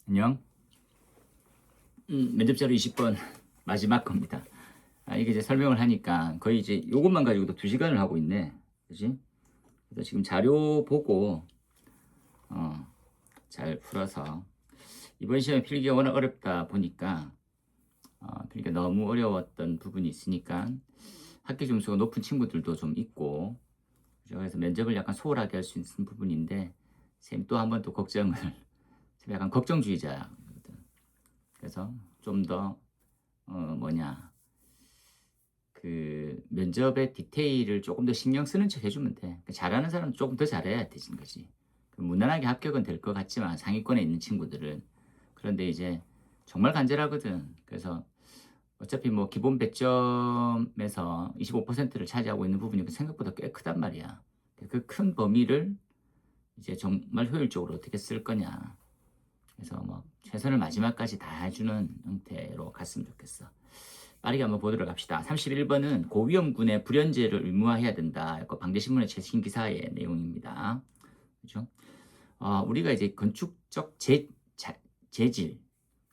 안녕. 면접 자료 20번 마지막 겁니다. 이게 이제 설명을 하니까 거의 이제 요것만 가지고도 2시간을 하고 있네. 그지? 그래서 지금 자료 보고 잘 풀어서 이번 시험에 필기가 워낙 어렵다 보니까 필기가 너무 어려웠던 부분이 있으니까 학기 점수가 높은 친구들도 좀 있고, 그죠? 그래서 면접을 약간 소홀하게 할 수 있는 부분인데 쌤 또 한 번 또 걱정을 쌤 약간 걱정주의자거든. 그래서 좀 더 그 면접의 디테일을 조금 더 신경 쓰는 척 해주면 돼. 잘하는 사람은 조금 더 잘해야 되는 거지. 무난하게 합격은 될 것 같지만 상위권에 있는 친구들은. 그런데 이제 정말 간절하거든. 그래서 어차피 뭐 기본 100점에서 25%를 차지하고 있는 부분이 생각보다 꽤 크단 말이야. 그 큰 범위를 이제 정말 효율적으로 어떻게 쓸 거냐. 그래서 뭐 최선을 마지막까지 다 해주는 형태로 갔으면 좋겠어. 빠르게 한번 보도록 합시다. 31번은 고위험군의 불연제를 의무화해야 된다. 방대신문의 최신 기사의 내용입니다. 그죠? 우리가 이제 건축적 재질,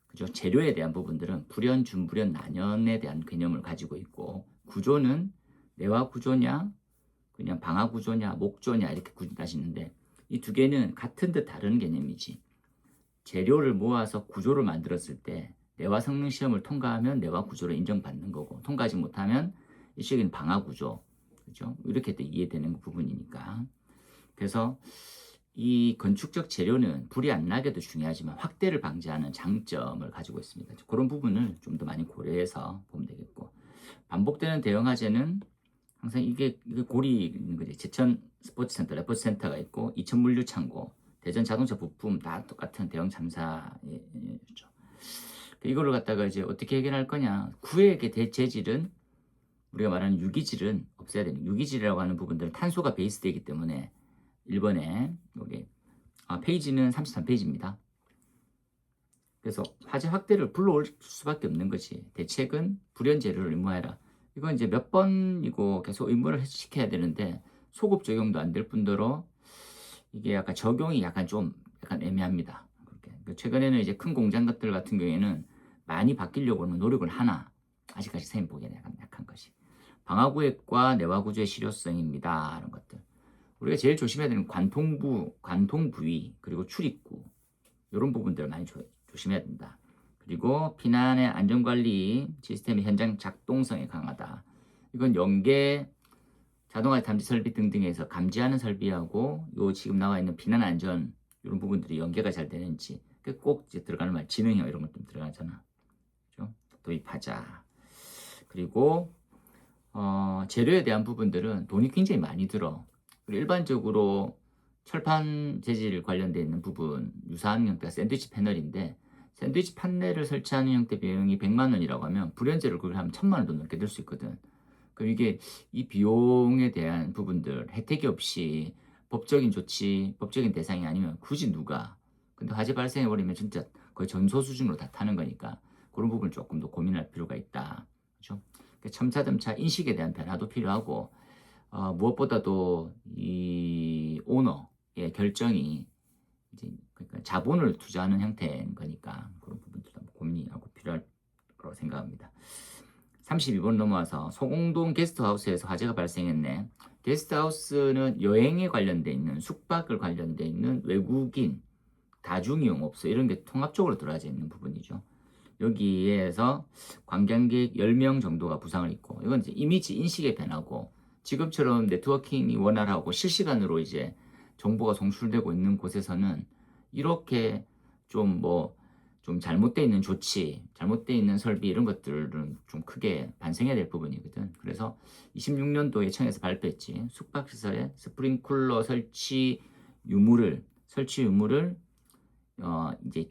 그죠? 재료에 대한 부분들은 불연, 준불연, 난연에 대한 개념을 가지고 있고, 구조는 내화 구조냐, 그냥 방화 구조냐, 목조냐 이렇게 따지는데, 이 두 개는 같은 듯 다른 개념이지. 재료를 모아서 구조를 만들었을 때 내화 성능 시험을 통과하면 내화 구조로 인정받는 거고, 통과하지 못하면 일시적인 방화 구조, 그죠? 이렇게 또 이해되는 부분이니까. 그래서 이 건축적 재료는 불이 안 나게도 중요하지만 확대를 방지하는 장점을 가지고 있습니다. 그런 부분을 좀 더 많이 고려해서 보면 되겠고, 반복되는 대형 화재는 항상 이게 고리 있는 거지. 제천 스포츠센터, 레포츠 센터가 있고, 이천 물류창고, 대전 자동차 부품 다 똑같은 대형 참사죠. 이거를 갖다가 이제 어떻게 해결할 거냐. 구획의 대재질은 우리가 말하는 유기질은 없애야 됩니다. 유기질이라고 하는 부분들은 탄소가 베이스되기 때문에 1번에 여기 페이지는 33페이지입니다. 그래서 화재 확대를 불러올 수밖에 없는 것이 대책은 불연 재료를 의무화해라. 이건 이제 몇 번이고 계속 의무를 시켜야 되는데 소급 적용도 안 될 뿐더러 이게 약간 적용이 약간 애매합니다. 최근에는 이제 큰 공장들 같은 경우에는 많이 바뀌려고는 노력을 하나 아직까지 선생님 보기에는 약한 것이 방화구획과 내화구조의 실효성입니다. 이런 것들 우리가 제일 조심해야 되는 관통 부위 그리고 출입구 이런 부분들을 많이 조심해야 된다. 그리고 피난의 안전관리 시스템의 현장 작동성이 강하다. 이건 연계 자동화 탐지 설비 등등에서 감지하는 설비하고 요 지금 나와 있는 피난 안전 이런 부분들이 연계가 잘 되는지 꼭 이제 들어가는 말 지능형 이런 것도 들어가잖아. 그렇죠? 도입하자. 그리고 재료에 대한 부분들은 돈이 굉장히 많이 들어. 그리고 일반적으로 철판 재질 관련되어 있는 부분 유사한 형태가 샌드위치 패널인데 샌드위치 판넬을 설치하는 형태 비용이 100만 원이라고 하면 불연재를 그걸 하면 1000만 원도 넘게 들 수 있거든. 그럼 이게 이 비용에 대한 부분들 혜택이 없이 법적인 조치, 법적인 대상이 아니면 굳이 누가 근데 화재 발생해버리면 진짜 거의 전소 수준으로 다 타는 거니까 그런 부분을 조금 더 고민할 필요가 있다. 그렇죠? 첨차점차 인식에 대한 변화도 필요하고 무엇보다도 이 오너의 결정이 이제 그러니까 자본을 투자하는 형태인 거니까 그런 부분들도 고민하고 필요할 거라고 생각합니다. 32번 넘어와서 소공동 게스트하우스에서 화재가 발생했네. 게스트하우스는 여행에 관련돼 있는 숙박을 관련돼 있는 외국인 다중이용업소 이런 게 통합적으로 들어가져 있는 부분이죠. 여기에서 관광객 10명 정도가 부상을 입고 이건 이제 이미지 인식의 변화고 지금처럼 네트워킹이 원활하고 실시간으로 이제 정보가 송출되고 있는 곳에서는 이렇게 좀 잘못되어 있는 조치, 잘못되어 있는 설비 이런 것들은 좀 크게 반성해야 될 부분이거든. 그래서 26년도에 청에서 발표했지. 숙박시설에 스프링쿨러 설치 유무를 이제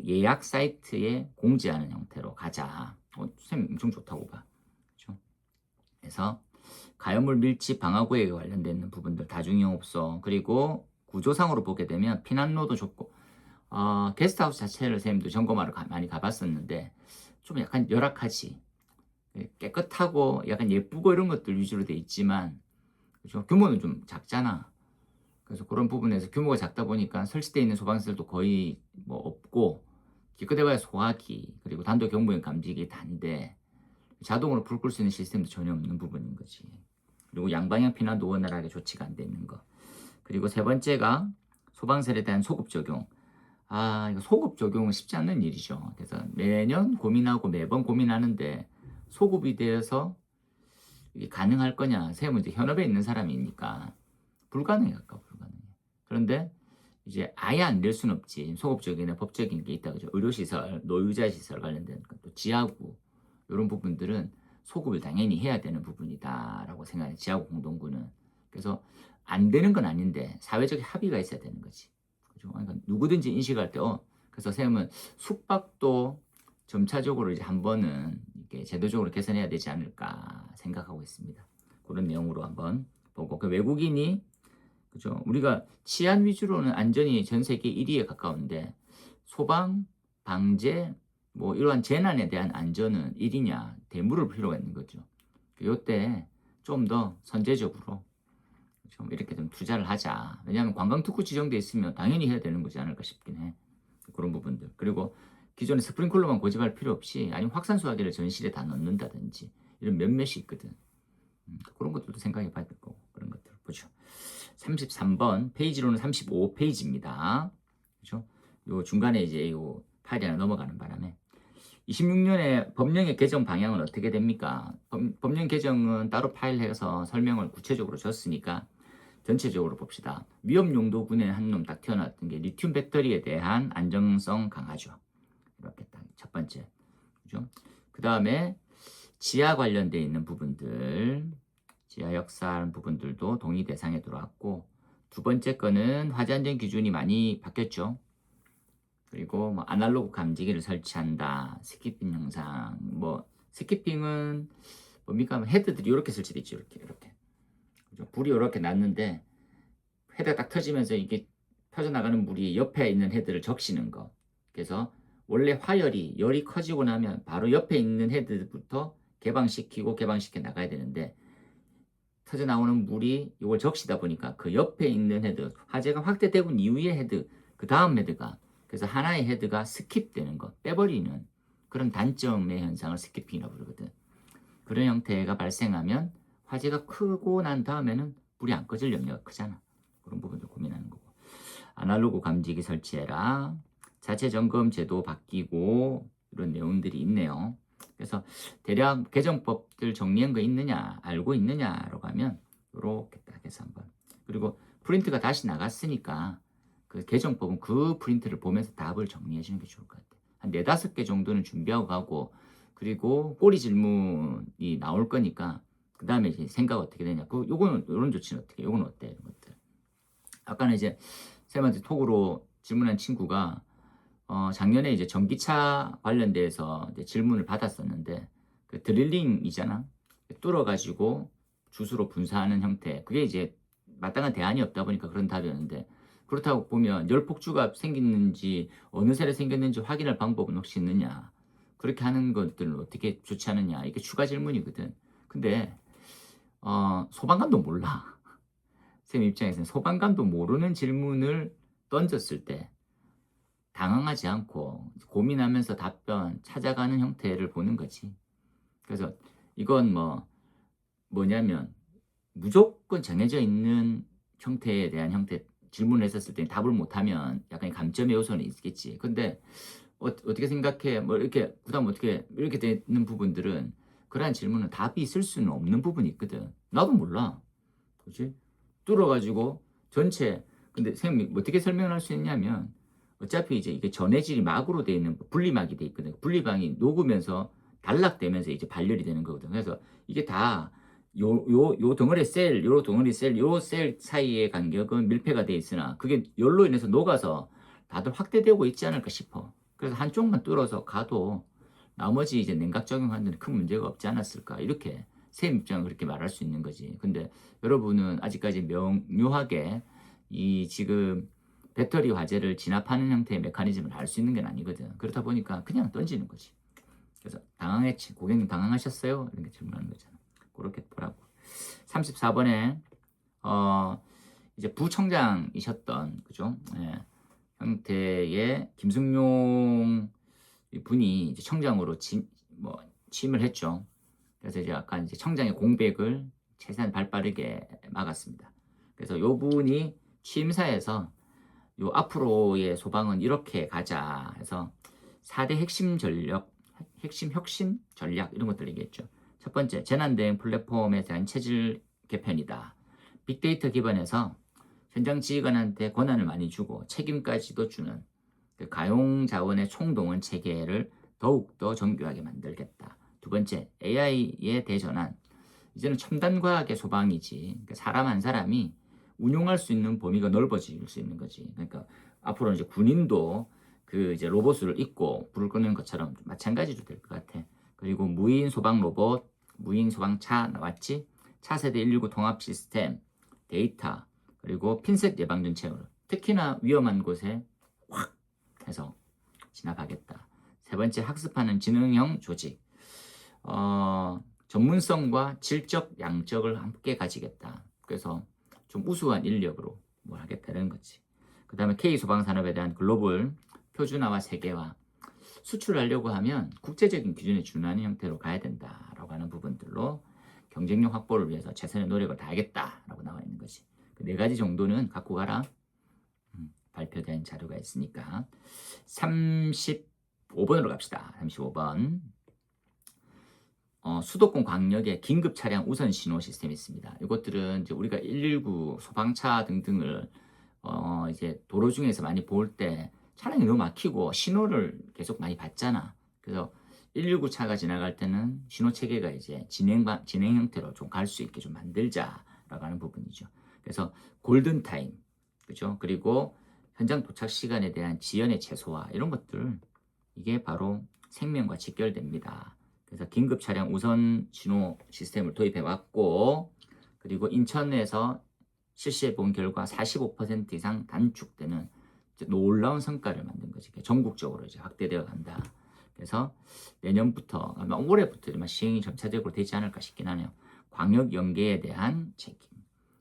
예약 사이트에 공지하는 형태로 가자. 선생님 엄청 좋다고 봐. 그렇죠? 그래서 가연물 밀집 방화구에 관련된 부분들 다중이용업소 그리고 구조상으로 보게 되면 피난로도 좋고 게스트하우스 자체를 선생님도 점검하러 많이 가봤었는데 좀 약간 열악하지. 깨끗하고 약간 예쁘고 이런 것들 위주로 돼 있지만 그렇죠? 규모는 좀 작잖아. 그래서 그런 부분에서 규모가 작다 보니까 설치되어 있는 소방시설도 거의 뭐 없고 기껏해봐야 소화기 그리고 단도 경보용 감지기 단데 자동으로 불 끌 수 있는 시스템도 전혀 없는 부분인 거지. 그리고 양방향 피난도 원활하게 조치가 안 되는 거. 그리고 세 번째가 소방설에 대한 소급 적용. 이거 소급 적용은 쉽지 않는 일이죠. 그래서 매년 고민하고 매번 고민하는데 소급이 되어서 이게 가능할 거냐. 세무 이제 현업에 있는 사람이니까 불가능해 가까워 불가능해. 그런데 이제 아예 안 될 수는 없지. 소급적이나 법적인 게 있다 그죠. 의료시설, 노유자 시설 관련된 또 지하구 이런 부분들은 소급을 당연히 해야 되는 부분이다라고 생각해. 지하구 공동구는. 그래서 안 되는 건 아닌데 사회적 합의가 있어야 되는 거지. 그죠? 그러니까 누구든지 인식할 때 그래서 쌤은 숙박도 점차적으로 이제 한 번은 이렇게 제도적으로 개선해야 되지 않을까 생각하고 있습니다. 그런 내용으로 한번 보고 그 외국인이 그죠? 우리가 치안 위주로는 안전이 전 세계 1위에 가까운데 소방, 방제 뭐 이러한 재난에 대한 안전은 1위냐 대물을 필요가 있는 거죠. 이때 좀 더 선제적으로 좀 이렇게 좀 투자를 하자. 왜냐하면 관광특구 지정돼 있으면 당연히 해야 되는 거지 않을까 싶긴 해. 그런 부분들. 그리고 기존에 스프링클러만 고집할 필요 없이 아니면 확산수화기를 전실에 다 넣는다든지 이런 몇몇이 있거든. 그런 것들도 생각해 봐야 될 거고 그런 것들 보죠. 33번 페이지로는 35페이지입니다. 그죠? 요 중간에 이제 요 파일이 하나 넘어가는 바람에 26년에 법령의 개정 방향은 어떻게 됩니까? 법령 개정은 따로 파일 해서 설명을 구체적으로 줬으니까 전체적으로 봅시다. 위험용도군에 한 놈 딱 튀어나왔던 게 리튬 배터리에 대한 안정성 강화죠. 이렇게 딱 첫 번째. 그죠? 그 다음에 지하 관련돼 있는 부분들, 지하 역사하는 부분들도 동의 대상에 들어왔고, 두 번째 거는 화재 안전 기준이 많이 바뀌었죠. 그리고 뭐 아날로그 감지기를 설치한다, 스키핑 영상, 뭐 스키핑은 뭡니까? 헤드들이 이렇게 설치돼 있죠, 이렇게. 그죠? 불이 이렇게 났는데 헤드가 딱 터지면서 이게 퍼져나가는 물이 옆에 있는 헤드를 적시는 거. 그래서 원래 화열이 열이 커지고 나면 바로 옆에 있는 헤드부터 개방시키고 개방시켜 나가야 되는데 터져 나오는 물이 이걸 적시다 보니까 그 옆에 있는 헤드, 화재가 확대되고 이후의 헤드, 그 다음 헤드가 그래서 하나의 헤드가 스킵되는 거, 빼버리는 그런 단점의 현상을 스키핑이라고 부르거든. 그런 형태가 발생하면 화재가 크고 난 다음에는 불이 안 꺼질 염려가 크잖아. 그런 부분도 고민하는 거고. 아날로그 감지기 설치해라. 자체 점검 제도 바뀌고 이런 내용들이 있네요. 그래서 대략 개정법들 정리한 거 있느냐, 알고 있느냐라고 하면 이렇게 딱 해서 한번. 그리고 프린트가 다시 나갔으니까 그 개정법은 그 프린트를 보면서 답을 정리해 주는 게 좋을 것 같아요. 한 4-5개 정도는 준비하고 가고 그리고 꼬리 질문이 나올 거니까 그 다음에 이제 생각 어떻게 되냐. 요거는 이런 조치는 어떻게? 요거는 어때? 이런 것들. 아까는 이제 쌤한테 톡으로 질문한 친구가 작년에 이제 전기차 관련돼서 이제 질문을 받았었는데 그 드릴링이잖아. 뚫어가지고 주수로 분사하는 형태. 그게 이제 마땅한 대안이 없다 보니까 그런 답이었는데 그렇다고 보면 열폭주가 생겼는지 어느 세례 생겼는지 확인할 방법은 혹시 있느냐. 그렇게 하는 것들은 어떻게 조치하느냐. 이게 추가 질문이거든. 근데 소방관도 몰라. 쌤 입장에서는 소방관도 모르는 질문을 던졌을 때 당황하지 않고 고민하면서 답변 찾아가는 형태를 보는 거지. 그래서 이건 뭐냐면 무조건 정해져 있는 형태에 대한 형태 질문을 했었을 때 답을 못하면 약간 감점의 요소는 있겠지. 근데 어떻게 생각해? 뭐 이렇게 그다음 어떻게 이렇게 되는 부분들은 그러한 질문은 답이 있을 수는 없는 부분이 있거든. 나도 몰라. 그렇지? 뚫어가지고 전체 근데 선생님이 어떻게 설명을 할 수 있냐면 어차피 이제 이게 전해질이 막으로 돼 있는 분리막이 돼 있거든. 분리막이 녹으면서 단락되면서 이제 발열이 되는 거거든. 그래서 이게 다 요 덩어리 셀, 요 덩어리 셀, 요 셀 사이의 간격은 밀폐가 돼 있으나 그게 열로 인해서 녹아서 다들 확대되고 있지 않을까 싶어. 그래서 한쪽만 뚫어서 가도 나머지 이제 냉각 적용하는 데는 큰 문제가 없지 않았을까. 이렇게 새 입장은 그렇게 말할 수 있는 거지. 근데 여러분은 아직까지 명료하게 이 지금 배터리 화재를 진압하는 형태의 메커니즘을 알 수 있는 게 아니거든. 그렇다 보니까 그냥 던지는 거지. 그래서 당황했지. 고객님 당황하셨어요? 이렇게 질문하는 거잖아. 그렇게 보라고. 34번에 이제 부청장이셨던 그죠? 예. 형태의 김승용 분이 이제 청장으로 취임을 했죠. 그래서 이제 약간 이제 청장의 공백을 최대한 발빠르게 막았습니다. 그래서 요 분이 취임사에서 요 앞으로의 소방은 이렇게 가자 해서 4대 핵심 전략, 핵심 혁신 전략 이런 것들 얘기했죠. 첫 번째, 재난대응 플랫폼에 대한 체질 개편이다. 빅데이터 기반에서 현장 지휘관한테 권한을 많이 주고 책임까지도 주는 그 가용 자원의 총동원 체계를 더욱더 정교하게 만들겠다. 두 번째, AI의 대전환. 이제는 첨단 과학의 소방이지. 그러니까 사람 한 사람이 운용할 수 있는 범위가 넓어질 수 있는 거지. 그러니까 앞으로 이제 군인도 그 이제 로봇을 입고 불을 끄는 것처럼 마찬가지로 될 것 같아. 그리고 무인 소방 로봇, 무인 소방차 나왔지. 차세대 119 통합 시스템, 데이터, 그리고 핀셋 예방 정책으로 특히나 위험한 곳에 확 해서 진압하겠다. 세 번째, 학습하는 지능형 조직. 전문성과 질적, 양적을 함께 가지겠다. 그래서 좀 우수한 인력으로 뭘 하겠다는 거지. 그 다음에 K소방산업에 대한 글로벌 표준화와 세계화. 수출하려고 하면 국제적인 기준에 준하는 형태로 가야 된다라고 하는 부분들로 경쟁력 확보를 위해서 최선의 노력을 다하겠다라고 나와 있는 거지. 그 네 가지 정도는 갖고 가라. 발표된 자료가 있으니까. 35번으로 갑시다. 35번. 수도권 광역의 긴급 차량 우선 신호 시스템이 있습니다. 이것들은 이제 우리가 119 소방차 등등을 이제 도로 중에서 많이 볼 때 차량이 너무 막히고 신호를 계속 많이 받잖아. 그래서 119 차가 지나갈 때는 신호 체계가 이제 진행 형태로 좀 갈 수 있게 좀 만들자라고 하는 부분이죠. 그래서 골든 타임, 그죠? 그리고 현장 도착 시간에 대한 지연의 최소화 이런 것들 이게 바로 생명과 직결됩니다. 그래서 긴급 차량 우선 신호 시스템을 도입해 왔고, 그리고 인천에서 실시해 본 결과 45% 이상 단축되는 놀라운 성과를 만든 거지. 전국적으로 이제 확대되어 간다. 그래서 내년부터 아마 올해부터 시행이 점차적으로 되지 않을까 싶긴 하네요. 광역 연계에 대한 책임.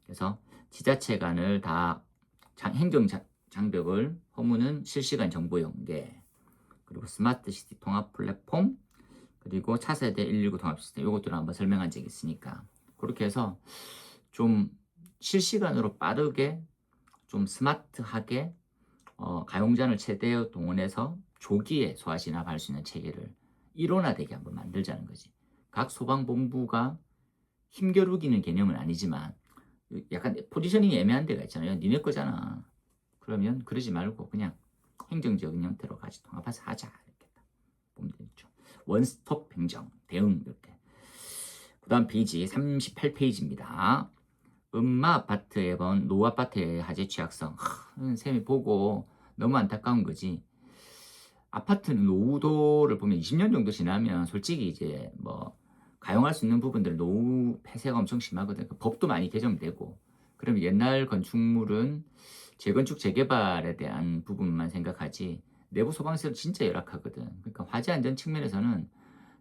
그래서 지자체 간을 다 행정 장벽을 허무는 실시간 정보 연계, 그리고 스마트 시티 통합 플랫폼, 그리고 차세대 119 통합 시스템, 이것들은 한번 설명한 적이 있으니까 그렇게 해서 좀 실시간으로 빠르게 좀 스마트하게 가용자를 최대 동원해서 조기에 소화 진압할 수 있는 체계를 일원화되게 한번 만들자는 거지. 각 소방본부가 힘겨루기는 개념은 아니지만 약간 포지셔닝이 애매한 데가 있잖아요. 니네 거잖아. 그러면 그러지 말고 그냥 행정적인 형태로 같이 통합해서 하자. 이렇게 보면 되죠. 원스톱 행정, 대응 이렇게. 그 다음 페이지 38페이지입니다. 음마 아파트에 본 노후 아파트의 화재 취약성. 쌤이 보고 너무 안타까운 거지. 아파트는 노후도를 보면 20년 정도 지나면 솔직히 이제 뭐 가용할 수 있는 부분들 노후 폐쇄가 엄청 심하거든. 법도 많이 개정되고. 그럼 옛날 건축물은 재건축 재개발에 대한 부분만 생각하지 내부 소방시설 진짜 열악하거든. 그러니까 화재 안전 측면에서는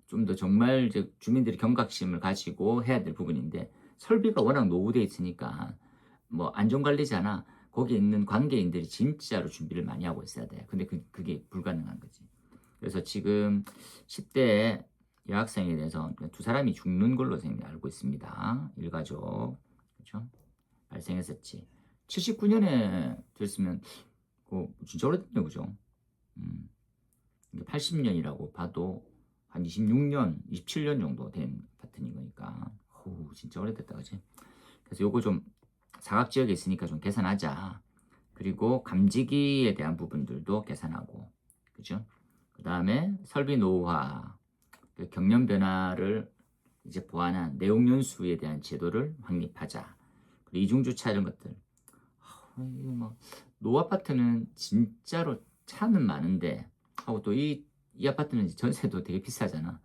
좀 더 정말 이제 주민들이 경각심을 가지고 해야 될 부분인데 설비가 워낙 노후돼 있으니까 뭐 안전관리자나 거기 있는 관계인들이 진짜로 준비를 많이 하고 있어야 돼. 근데 그게 불가능한 거지. 그래서 지금 10대 여학생에 대해서 두 사람이 죽는 걸로 알고 있습니다. 일가족. 그렇죠? 발생했었지. 79년에 됐으면 진짜 오래됐네요. 그죠? 80년이라고 봐도 한 26년, 27년 정도 된 파트인 거니까 진짜 오래됐다. 그지? 그래서 요거 좀 사각지역에 있으니까 좀 계산하자. 그리고 감지기에 대한 부분들도 계산하고, 그죠? 그 다음에 설비 노후화, 그 경련 변화를 이제 보완한 내용 연수에 대한 제도를 확립하자. 그리고 이중주차 이런 것들. 뭐 노후 아파트는 진짜로 차는 많은데, 하고 또 이 아파트는 전세도 되게 비싸잖아.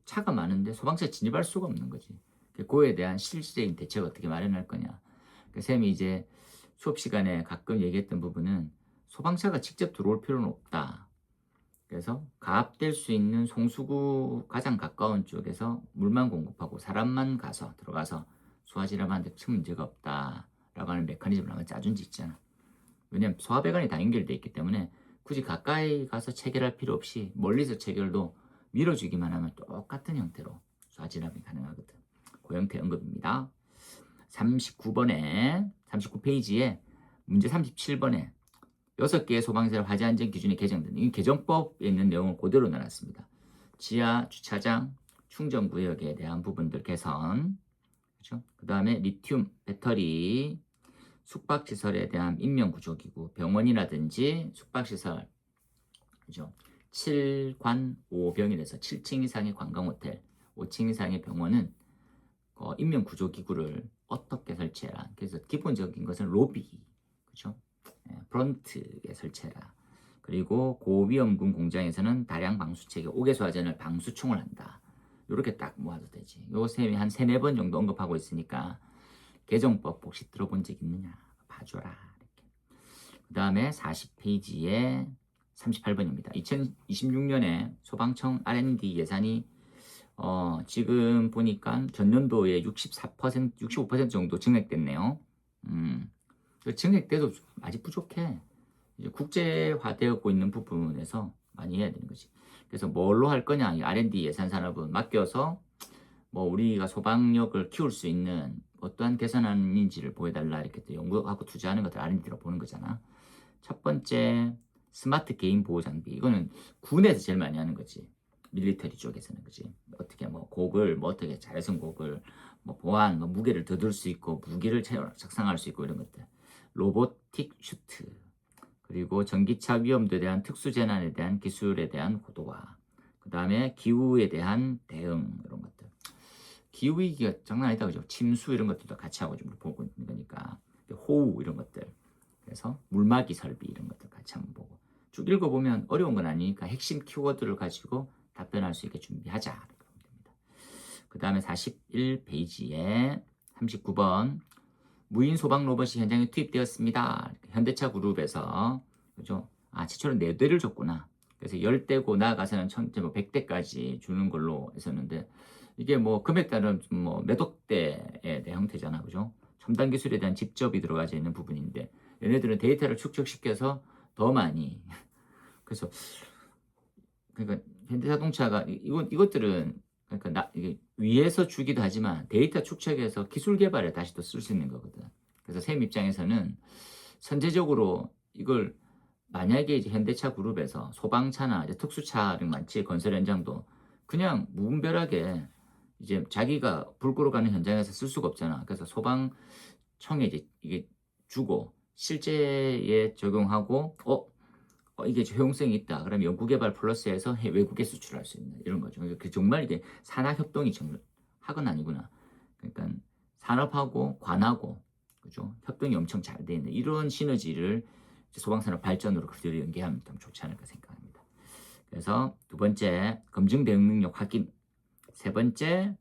차가 많은데 소방차에 진입할 수가 없는 거지. 그거에 대한 실질적인 대책을 어떻게 마련할 거냐. 쌤이 이제 수업 시간에 가끔 얘기했던 부분은 소방차가 직접 들어올 필요는 없다. 그래서 가압될 수 있는 송수구 가장 가까운 쪽에서 물만 공급하고 사람만 들어가서 소화진압하는데 큰 문제가 없다라고 하는 메커니즘을 한번 짜준 지 있잖아. 왜냐하면 소화배관이 다 연결되어 있기 때문에 굳이 가까이 가서 체결할 필요 없이 멀리서 체결도 밀어주기만 하면 똑같은 형태로 소화진압이 가능하거든. 그 형태 언급입니다. 39페이지에 문제 37번에 6개의 소방시설 화재 안전 기준이 개정된 이 개정법에 있는 내용을 그대로 넣어놨습니다. 지하 주차장 충전 구역에 대한 부분들 개선, 그렇죠? 그 다음에 리튬 배터리 숙박시설에 대한 인명구조기구, 병원이라든지 숙박시설, 그죠? 7관 5병이라서 7층 이상의 관광호텔, 5층 이상의 병원은 인명구조기구를 어떻게 설치해라. 그래서 기본적인 것은 로비, 그죠? 프런트에 설치해라. 그리고 고위험군 공장에서는 다량 방수체계 5개소 화재를 방수총을 한다. 이렇게 딱 모아도 되지. 요 셈이 한 3, 4번 정도 언급하고 있으니까 개정법 혹시 들어본 적 있느냐 봐줘라. 이렇게. 그 다음에 40페이지에 38번입니다. 2026년에 소방청 R&D 예산이 지금 보니까 전년도에 65% 정도 증액됐네요. 증액돼도 아직 부족해. 이제 국제화되고 있는 부분에서 많이 해야 되는 거지. 그래서 뭘로 할 거냐, 이 R&D 예산 산업은 맡겨서 뭐 우리가 소방력을 키울 수 있는 어떠한 개선안인지를 보여달라 이렇게 또 연구하고 투자하는 것들 R&D로 보는 거잖아. 첫 번째 스마트 개인 보호 장비, 이거는 군에서 제일 많이 하는 거지. 밀리터리 쪽에서는, 그지? 어떻게 뭐 곡을 뭐 어떻게 자외선 곡을 뭐 보안 뭐 무게를 더 들 수 있고 무기를 작성할 수 있고 이런 것들. 로보틱 슈트, 그리고 전기차 위험도에 대한 특수 재난에 대한 기술에 대한 고도화, 그 다음에 기후에 대한 대응 이런 것들. 기후 위기가 장난 아니다, 그죠? 침수 이런 것들도 같이 하고 좀 보고 있는 거니까. 호우 이런 것들. 그래서 물막이 설비 이런 것들 같이 한번 보고 쭉 읽어보면 어려운 건 아니니까 핵심 키워드를 가지고 답변할 수 있게 준비하자. 그러면 됩니다. 그 다음에 41페이지에 39번 무인 소방 로봇이 현장에 투입되었습니다. 현대차 그룹에서, 그죠? 최초로 4대를 줬구나. 그래서 10대고 나아가서는 100대까지 주는 걸로 했었는데 이게 뭐 금액 따른 뭐 몇억 대의 형태잖아, 그죠? 첨단 기술에 대한 직접이 들어가져 있는 부분인데 얘네들은 데이터를 축적시켜서 더 많이 그래서 그러니까 현대자동차가 이것들은 그러니까 이게 위에서 주기도 하지만 데이터 축적해서 기술 개발에 다시 또 쓸 수 있는 거거든. 그래서 샘 입장에서는 선제적으로 이걸 만약에 이제 현대차 그룹에서 소방차나 이제 특수차량 많지 건설 현장도 그냥 무분별하게 이제 자기가 불 끄러 가는 현장에서 쓸 수가 없잖아. 그래서 소방청에 이제 이게 주고 실제에 적용하고 이게 효용성이 있다. 그럼 연구개발 플러스해서 외국에 수출할 수 있는 이런 거죠. 그러니까 정말 이게 산학협동이 정말 학은 아니구나. 그러니까 산업하고 관하고 그죠? 협동이 엄청 잘 돼 있는 이런 시너지를 소방산업 발전으로 그대로 연계하면 좀 좋지 않을까 생각합니다. 그래서 두 번째 검증 대응 능력 확인, 세 번째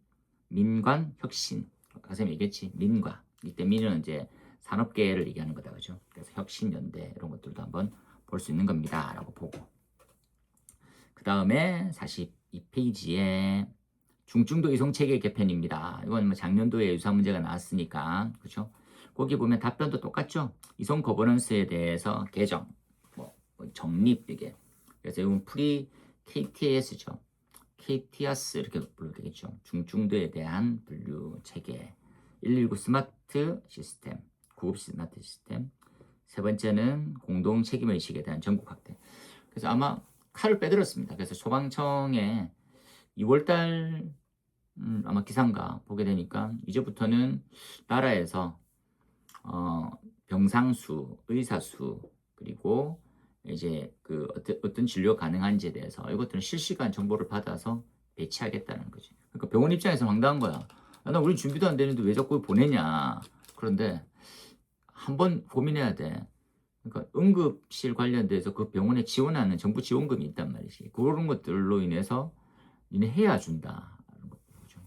민관 혁신. 아까 선생님 얘기했지 민과 이때 민은 이제 산업계를 얘기하는 거다, 그죠? 그래서 혁신 연대 이런 것들도 한번 볼 수 있는 겁니다 라고 보고 그 다음에 42페이지에 중증도 이송체계 개편입니다. 이건 뭐 작년도에 유사 문제가 나왔으니까 그렇죠? 거기 보면 답변도 똑같죠? 이송 거버넌스에 대해서 개정, 뭐 정립 이게 그래서 이건 프리 KTAS죠. KTAS 이렇게 불러도 되겠죠. 중증도에 대한 분류 체계 119 스마트 시스템, 구급 스마트 시스템. 세 번째는 공동 책임의식에 대한 전국 확대. 그래서 아마 칼을 빼들었습니다. 그래서 소방청에 2월달 아마 기상가 보게 되니까 이제부터는 나라에서 병상수, 의사수 그리고 이제 그 어떤 진료 가능한지에 대해서 이것들은 실시간 정보를 받아서 배치하겠다는 거지. 그러니까 병원 입장에서 황당한 거야. 나 우리 준비도 안 되는데 왜 자꾸 보내냐. 그런데 한번 고민해야 돼. 그러니까 응급실 관련돼서 그 병원에 지원하는 정부 지원금이 있단 말이지. 그런 것들로 인해서 니네 해야 준다. 거죠.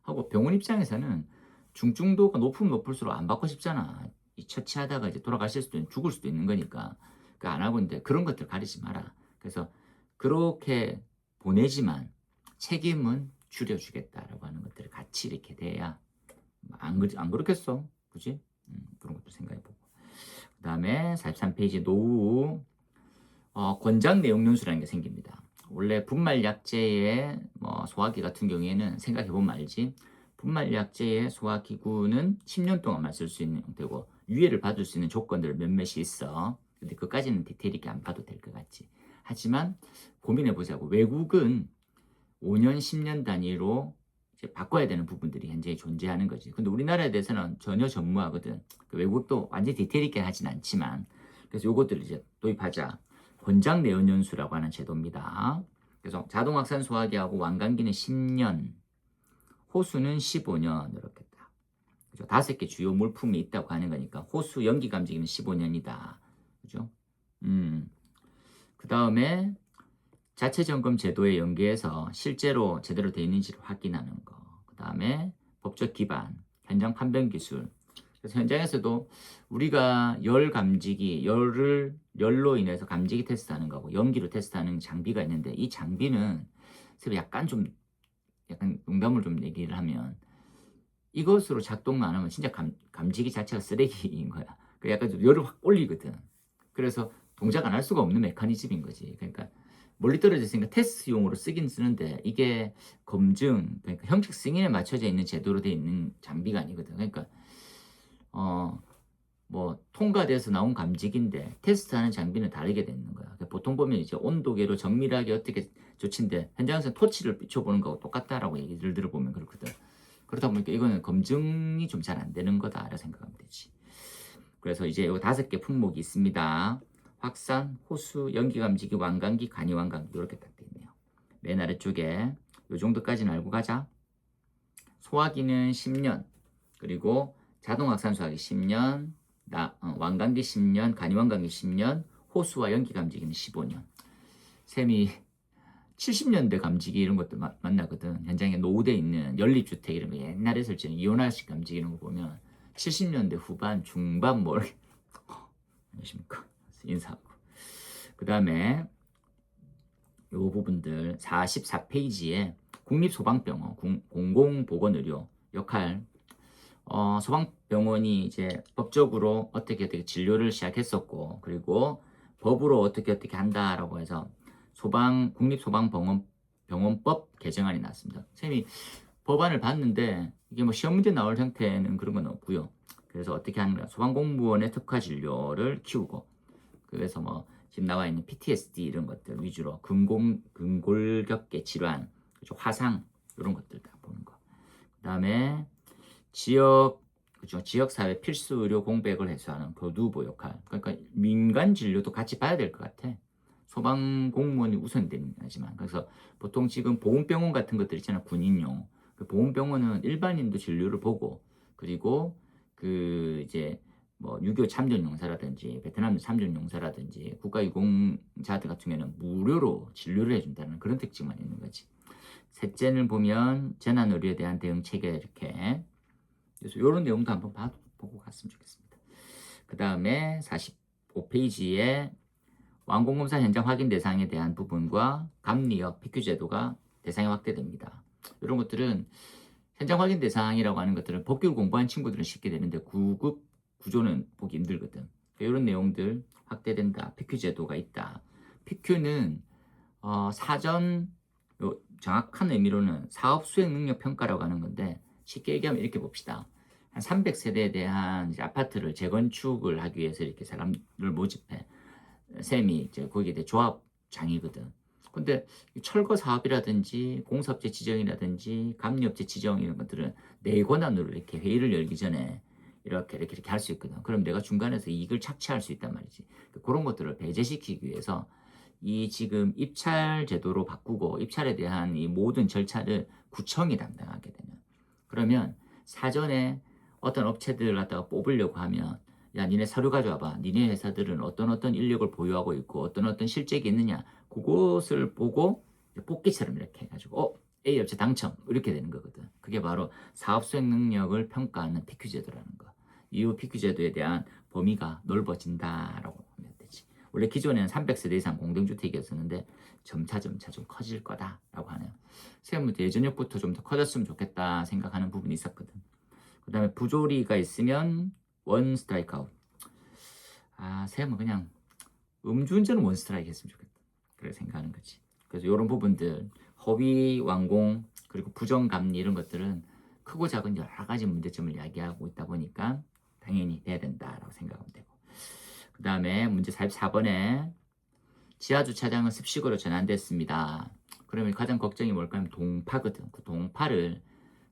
하고 병원 입장에서는 중증도가 높으면 높을수록 안 받고 싶잖아. 이 처치하다가 이제 돌아가실 수도 있는, 죽을 수도 있는 거니까. 그 안 하고 있는데 그런 것들 가리지 마라. 그래서 그렇게 보내지만 책임은 줄여주겠다라고 하는 것들을 같이 이렇게 돼야 안 그렇겠어? 그지? 그런 것도 생각해보고. 그 다음에 43페이지 노후 권장 내용 연수라는 게 생깁니다. 원래 분말약제의 소화기 같은 경우에는 생각해보면 알지. 분말약제의 소화기구는 10년 동안만 쓸 수 있는 형태고 유예를 받을 수 있는 조건들 몇몇이 있어. 근데 그까지는 디테일 있게 안 봐도 될 것 같지. 하지만 고민해보자고. 외국은 5년, 10년 단위로 이제 바꿔야 되는 부분들이 현재 존재하는 거지. 근데 우리나라에 대해서는 전혀 전무하거든. 외국도 완전 디테일 있게 하진 않지만. 그래서 요것들을 이제 도입하자. 권장 내연연수라고 하는 제도입니다. 그래서 자동확산 소화기하고 완강기는 10년, 호수는 15년 이렇게 딱. 그죠? 5개 주요 물품이 있다고 하는 거니까 호수 연기 감지기는 15년이다. 그죠? 그 다음에 자체 점검 제도에 연계해서 실제로 제대로 되어 있는지를 확인하는 거. 그 다음에 법적 기반, 현장 판별 기술. 그래서 현장에서도 우리가 열 감지기, 열로 인해서 감지기 테스트하는 거고 연기로 테스트하는 장비가 있는데 이 장비는 약간 농담을 좀 얘기를 하면 이것으로 작동만 안 하면 진짜 감지기 자체가 쓰레기인 거야. 그 약간 좀 열을 확 올리거든. 그래서 동작 안 할 수가 없는 메커니즘인 거지. 그러니까 멀리 떨어져 있으니까 테스트용으로 쓰긴 쓰는데 이게 검증, 그러니까 형식 승인에 맞춰져 있는 제도로 되어 있는 장비가 아니거든. 그러니까 통과돼서 나온 감지기인데 테스트하는 장비는 다르게 되는 거야. 보통 보면 이제 온도계로 정밀하게 어떻게 조치인데 현장에서 토치를 비춰보는 거하고 똑같다라고 얘기를 들어보면 그렇거든. 그러다 보니까 이거는 검증이 좀 잘 안 되는 거다라고 생각하면 되지. 그래서 이제 요 5개 품목이 있습니다. 확산, 호수, 연기감지기, 완강기, 간이완강기 이렇게 딱 돼 있네요. 맨 아래쪽에 요 정도까지는 알고 가자. 소화기는 10년, 그리고 자동확산 소화기 10년, 완강기 10년, 간이완강기 10년, 호수와 연기감지기는 15년. 샘이 70년대 감지기 이런 것도 만나거든. 현장에 노후돼 있는 연립주택 이런 거 옛날에 설치는 이온화식 감지기 이런 거 보면 70년대 후반, 중반 이렇게 안녕하십니까 인사하고. 그 다음에 요 부분들 44페이지에 국립소방병원 공공보건의료 역할. 소방병원이 이제 법적으로 어떻게 진료를 시작했었고 그리고 법으로 어떻게 한다라고 해서 국립소방병원법 개정안이 나왔습니다. 쌤이 법안을 봤는데 이게 시험 문제 나올 형태는 그런 건 없고요. 그래서 어떻게 하는가? 소방공무원의 특화 진료를 키우고 그래서 지금 나와 있는 PTSD 이런 것들 위주로 근골격계 질환, 그렇죠? 화상 이런 것들 다 보는 거. 그다음에 지역사회 필수 의료 공백을 해소하는 교두보 역할. 그러니까 민간 진료도 같이 봐야 될 것 같아. 소방 공무원이 우선되는 거지만. 그래서 보통 지금 보훈병원 같은 것들 있잖아, 군인용. 그 보훈병원은 일반인도 진료를 보고, 그리고 이제 6.25 참전용사라든지, 베트남 참전용사라든지, 국가유공자들 같은 경우에는 무료로 진료를 해준다는 그런 특징만 있는 거지. 셋째는 보면 재난의료에 대한 대응 체계 이렇게. 그래서 이런 내용도 한번 보고 갔으면 좋겠습니다. 그 다음에 45페이지에 완공검사 현장 확인 대상에 대한 부분과 감리역 PQ 제도가 대상이 확대됩니다. 이런 것들은 현장 확인 대상이라고 하는 것들은 법규를 공부한 친구들은 쉽게 되는데 9급 구조는 보기 힘들거든. 이런 내용들 확대된다. PQ 제도가 있다. PQ는 사전 정확한 의미로는 사업 수행 능력 평가라고 하는 건데 쉽게 얘기하면 이렇게 봅시다. 한 300세대에 대한 이제 아파트를 재건축을 하기 위해서 이렇게 사람을 모집해. 쌤이 이제 거기에 대해 조합장이거든. 근데 철거 사업이라든지 공사업체 지정이라든지 감리업체 지정 이런 것들은 내 권한으로 이렇게 회의를 열기 전에 이렇게 할 수 있거든. 그럼 내가 중간에서 이익을 착취할 수 있단 말이지. 그런 것들을 배제시키기 위해서 이 지금 입찰 제도로 바꾸고 입찰에 대한 이 모든 절차를 구청이 담당하게 되는. 그러면 사전에 어떤 업체들을 갖다가 뽑으려고 하면 야 니네 서류 가져와봐. 니네 회사들은 어떤 인력을 보유하고 있고 어떤 실적이 있느냐. 그것을 보고 뽑기처럼 이렇게 해가지고 A 업체 당첨 이렇게 되는 거거든. 그게 바로 사업 수행 능력을 평가하는 PQ 제도라는 거. 이후 PQ 제도에 대한 범위가 넓어진다라고 보면 되지. 원래 기존에는 300세대 이상 공동주택이었었는데 점차 좀 커질 거다라고 하네요. 세무도 예전역부터 좀 더 커졌으면 좋겠다 생각하는 부분이 있었거든. 그 다음에 부조리가 있으면 원 스트라이크 아웃. 세우면 그냥 음주운전은 원스트라이크 했으면 좋겠다. 그렇게 생각하는 거지. 그래서 이런 부분들, 허위 완공, 그리고 부정감리 이런 것들은 크고 작은 여러 가지 문제점을 이야기하고 있다 보니까 당연히 돼야 된다라고 생각하면 되고. 그 다음에 문제 44번에 지하주차장은 습식으로 전환됐습니다. 그러면 가장 걱정이 뭘까 하면 동파거든. 그 동파를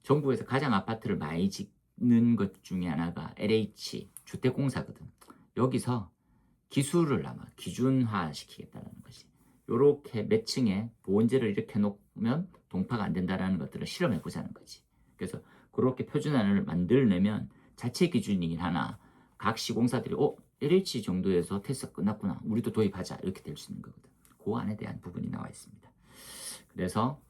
전국에서 가장 아파트를 많이 짓는 것 중에 하나가 LH 주택공사거든. 여기서 기술을 아마 기준화 시키겠다는 것이. 요렇게 몇 층에 보온재를 이렇게 놓으면 동파가 안 된다는 것들을 실험해 보자는 거지. 그래서 그렇게 표준안을 만들려면 자체 기준이긴 하나 각 시공사들이 LH 정도에서 테스트가 끝났구나. 우리도 도입하자. 이렇게 될 수 있는 거거든. 그 안에 대한 부분이 나와 있습니다. 그래서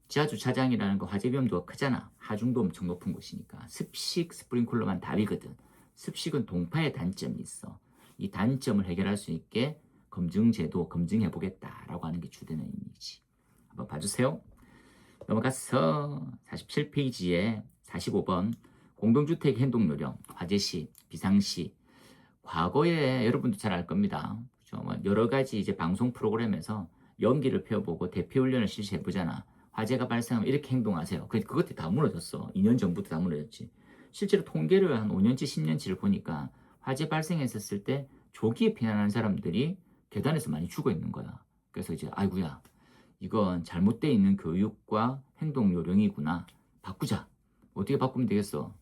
지하주차장이라는 거 화재 위험도가 크잖아. 하중도 엄청 높은 곳이니까. 습식 스프링클러만 답이거든. 습식은 동파의 단점이 있어. 이 단점을 해결할 수 있게 검증제도 검증해 보겠다라고 하는 게 주된 의미지. 한번 봐주세요. 넘어가서 47페이지에 45번 공동주택 행동요령 화재시 비상시. 과거에 여러분도 잘 알 겁니다. 그렇죠? 여러 가지 이제 방송 프로그램에서 연기를 펴보고 대피 훈련을 실시해 보잖아. 화재가 발생하면 이렇게 행동하세요. 그것도 다 무너졌어. 2년 전부터 다 무너졌지. 실제로 통계를 한 5년치, 10년치를 보니까 화재 발생했었을 때 조기에 피난하는 사람들이 계단에서 많이 죽어 있는 거야. 그래서 이제 아이고야, 이건 잘못되어 있는 교육과 행동 요령이구나. 바꾸자. 어떻게 바꾸면 되겠어?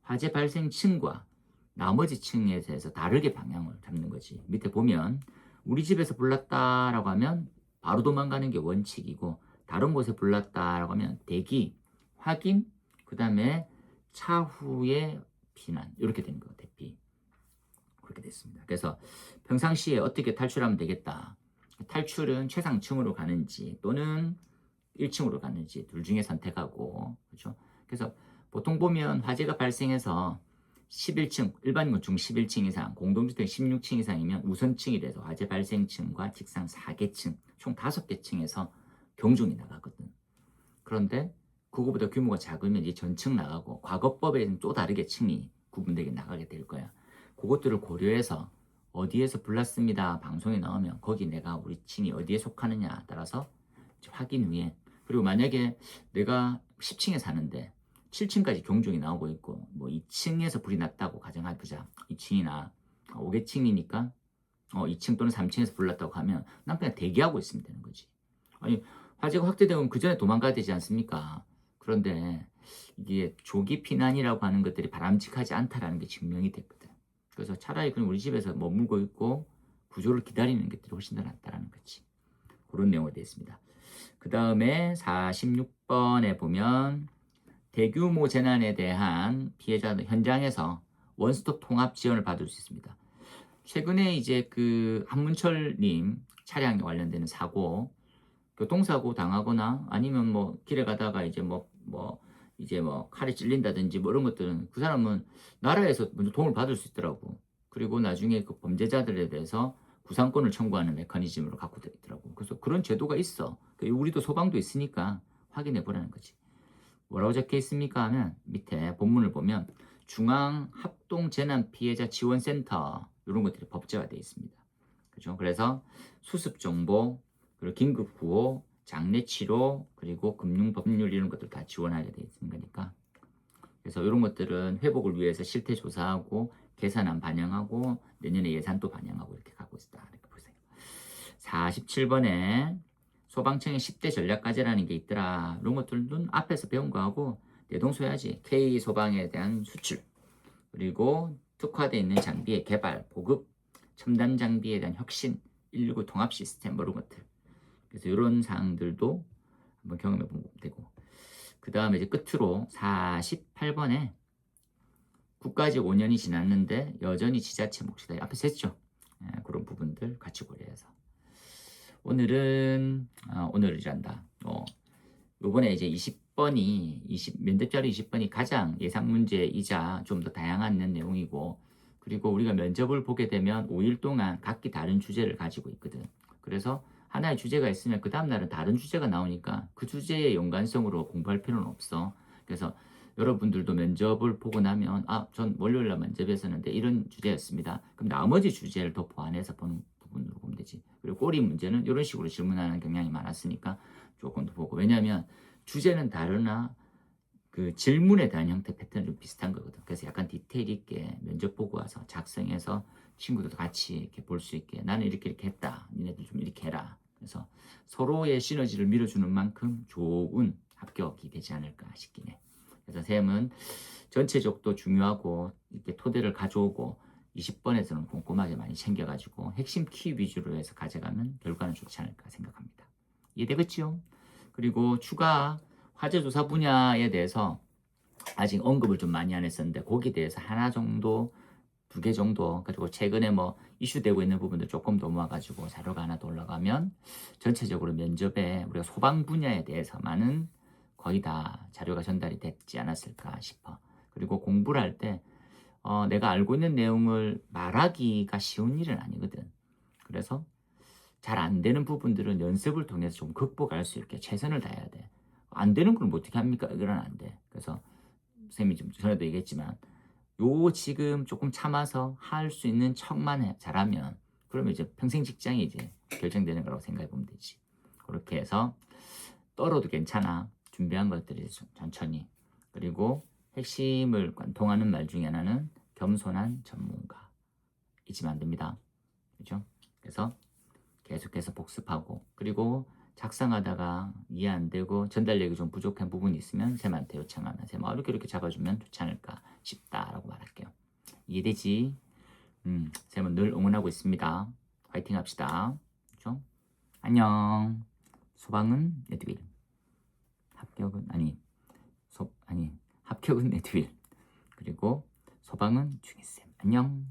화재 발생 층과 나머지 층에 대해서 다르게 방향을 잡는 거지. 밑에 보면 우리 집에서 불났다라고 하면 바로 도망가는 게 원칙이고, 다른 곳에 불났다라고 하면 대기, 확인, 그 다음에 차후에 피난 이렇게 되는 거예요. 대피. 그렇게 됐습니다. 그래서 평상시에 어떻게 탈출하면 되겠다. 탈출은 최상층으로 가는지 또는 1층으로 가는지 둘 중에 선택하고, 그렇죠? 그래서 보통 보면 화재가 발생해서 11층, 일반 건축 11층 이상, 공동주택 16층 이상이면 우선층이 돼서 화재 발생층과 직상 4개 층, 총 5개 층에서 경중이 나가거든. 그런데 그거보다 규모가 작으면 이제 전층 나가고 과거법에는 또 다르게 층이 구분되게 나가게 될 거야. 그것들을 고려해서 어디에서 불났습니다 방송에 나오면 거기 내가 우리 층이 어디에 속하느냐 따라서 확인 후에, 그리고 만약에 내가 10층에 사는데 7층까지 경종이 나오고 있고 뭐 2층에서 불이 났다고 가정해보자. 2층이나 5개층이니까 2층 또는 3층에서 불 났다고 하면 난 그냥 대기하고 있으면 되는 거지. 아니 화재가 확대되면 그 전에 도망가야 되지 않습니까? 그런데 이게 조기 피난이라고 하는 것들이 바람직하지 않다라는 게 증명이 됐거든. 그래서 차라리 그냥 우리 집에서 머물고 있고 구조를 기다리는 것들이 훨씬 더 낫다라는 거지. 그런 내용이 되어 있습니다. 그 다음에 46번에 보면 대규모 재난에 대한 피해자들 현장에서 원스톱 통합 지원을 받을 수 있습니다. 최근에 이제 그 한문철님 차량에 관련되는 사고, 교통사고 당하거나 아니면 뭐 길에 가다가 이제 칼에 찔린다든지 뭐 이런 것들은 그 사람은 나라에서 먼저 도움을 받을 수 있더라고. 그리고 나중에 그 범죄자들에 대해서 구상권을 청구하는 메커니즘으로 갖고 있더라고. 그래서 그런 제도가 있어. 우리도 소방도 있으니까 확인해 보라는 거지. 뭐라고 적혀 있습니까 하면 밑에 본문을 보면 중앙합동재난피해자지원센터 이런 것들이 법제화되어 있습니다. 그렇죠? 그래서 수습정보, 그리고 긴급구호, 장례치료, 그리고 금융법률 이런 것들 다 지원하게 되어 있는 거니까. 그래서 이런 것들은 회복을 위해서 실태조사하고 계산안 반영하고 내년에 예산도 반영하고 이렇게 가고 있다. 이렇게 보세요. 47번에 소방청의 10대 전략과제라는 게 있더라. 이런 것들은 앞에서 배운 거하고 대동소이하지. K소방에 대한 수출, 그리고 특화되어 있는 장비의 개발, 보급, 첨단 장비에 대한 혁신, 119 통합 시스템 이런 것들. 그래서 이런 사항들도 한번 경험해 보면 되고. 그 다음에 이제 끝으로 48번에 국가직 5년이 지났는데 여전히 지자체 몫이다. 앞에서 했죠. 그런 부분들 같이 고려해서. 오늘이란다. 요번에 이제 20번이, 면접자료 20번이 가장 예상 문제이자 좀 더 다양한 내용이고, 그리고 우리가 면접을 보게 되면 5일 동안 각기 다른 주제를 가지고 있거든. 그래서 하나의 주제가 있으면 그 다음날은 다른 주제가 나오니까 그 주제의 연관성으로 공부할 필요는 없어. 그래서 여러분들도 면접을 보고 나면 전 월요일날 면접했었는데 이런 주제였습니다. 그럼 나머지 주제를 더 보완해서 보는 부분으로 보면 되지. 그리고 꼬리 문제는 이런 식으로 질문하는 경향이 많았으니까 조금 더 보고. 왜냐하면 주제는 다르나 그 질문에 대한 형태 패턴이 좀 비슷한 거거든. 그래서 약간 디테일 있게 면접 보고 와서 작성해서 친구들도 같이 이렇게 볼 수 있게 나는 이렇게 했다. 니네들 좀 이렇게 해라. 그래서 서로의 시너지를 밀어주는 만큼 좋은 합격이 되지 않을까 싶긴 해. 그래서 쌤은 전체적도 중요하고 이렇게 토대를 가져오고 20번에서는 꼼꼼하게 많이 챙겨가지고 핵심 키 위주로 해서 가져가면 결과는 좋지 않을까 생각합니다. 이해되겠죠? 그리고 추가 화제조사 분야에 대해서 아직 언급을 좀 많이 안 했었는데 거기에 대해서 하나 정도, 두 개 정도, 그리고 최근에 뭐 이슈되고 있는 부분들 조금 더 모아가지고 자료가 하나 더 올라가면 전체적으로 면접에 우리가 소방 분야에 대해서만은 거의 다 자료가 전달이 됐지 않았을까 싶어. 그리고 공부를 할 때 내가 알고 있는 내용을 말하기가 쉬운 일은 아니거든. 그래서 잘 안 되는 부분들은 연습을 통해서 좀 극복할 수 있게 최선을 다해야 돼. 안 되는 걸 뭐 어떻게 합니까? 이건 안 돼. 그래서 선생님이 좀 전에도 얘기했지만 요 지금 조금 참아서 할 수 있는 척만 잘하면 그러면 이제 평생 직장이 이제 결정되는 거라고 생각해 보면 되지. 그렇게 해서 떨어도 괜찮아. 준비한 것들이 천천히. 그리고 핵심을 관통하는 말 중에 하나는 겸손한 전문가. 잊으면 안 됩니다. 그죠? 그래서 계속해서 복습하고 그리고 작성하다가 이해 안 되고 전달력이 좀 부족한 부분이 있으면 쌤한테 요청하면 쌤 이렇게 잡아주면 좋지 않을까 싶다라고 말할게요. 이해되지? 쌤은 늘 응원하고 있습니다. 화이팅 합시다. 그죠? 안녕. 소방은 에드윌. 합격은 에드윌. 그리고 소방은 중희쌤. 안녕.